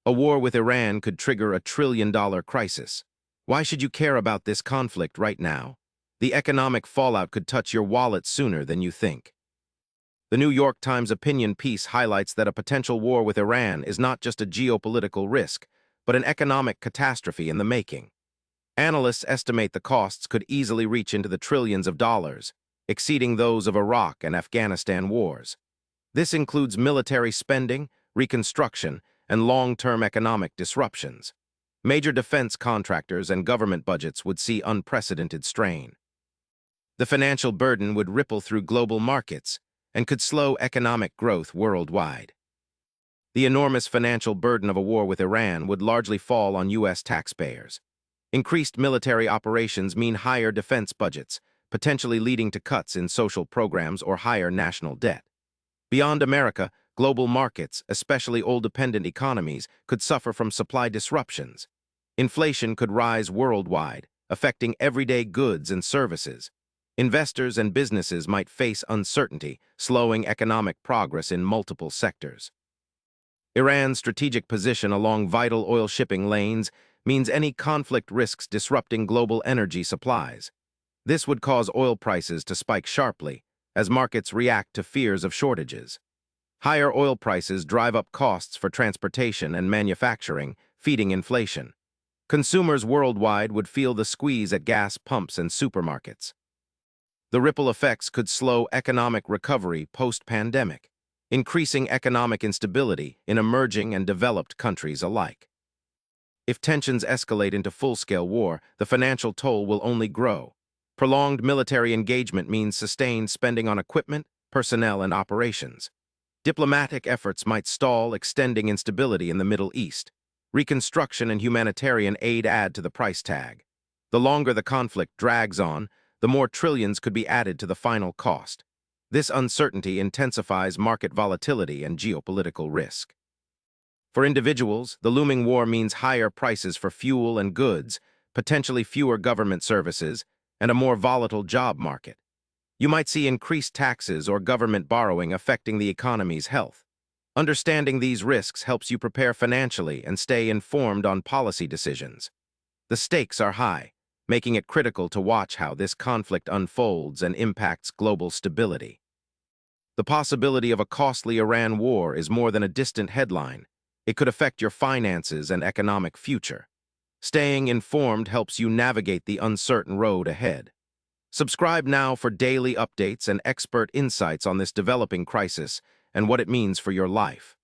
A war with Iran could trigger a trillion-dollar crisis. Why should you care about this conflict right now? The economic fallout could touch your wallet sooner than you think. The New York Times opinion piece highlights that a potential war with Iran is not just a geopolitical risk, but an economic catastrophe in the making. Analysts estimate the costs could easily reach into the trillions of dollars, exceeding those of Iraq and Afghanistan wars. This includes military spending, reconstruction, and long-term economic disruptions. Major defense contractors and government budgets would see unprecedented strain. The financial burden would ripple through global markets and could slow economic growth worldwide. The enormous financial burden of a war with Iran would largely fall on U.S. taxpayers. Increased military operations mean higher defense budgets, potentially leading to cuts in social programs or higher national debt. Beyond America, global markets, especially oil-dependent economies, could suffer from supply disruptions. Inflation could rise worldwide, affecting everyday goods and services. Investors and businesses might face uncertainty, slowing economic progress in multiple sectors. Iran's strategic position along vital oil shipping lanes means any conflict risks disrupting global energy supplies. This would cause oil prices to spike sharply as markets react to fears of shortages. Higher oil prices drive up costs for transportation and manufacturing, feeding inflation. Consumers worldwide would feel the squeeze at gas pumps and supermarkets. The ripple effects could slow economic recovery post-pandemic, increasing economic instability in emerging and developed countries alike. If tensions escalate into full-scale war, the financial toll will only grow. Prolonged military engagement means sustained spending on equipment, personnel, and operations. Diplomatic efforts might stall, extending instability in the Middle East. Reconstruction and humanitarian aid add to the price tag. The longer the conflict drags on, the more trillions could be added to the final cost. This uncertainty intensifies market volatility and geopolitical risk. For individuals, the looming war means higher prices for fuel and goods, potentially fewer government services, and a more volatile job market. You might see increased taxes or government borrowing affecting the economy's health. Understanding these risks helps you prepare financially and stay informed on policy decisions. The stakes are high, making it critical to watch how this conflict unfolds and impacts global stability. The possibility of a costly Iran war is more than a distant headline. It could affect your finances and economic future. Staying informed helps you navigate the uncertain road ahead. Subscribe now for daily updates and expert insights on this developing crisis and what it means for your life.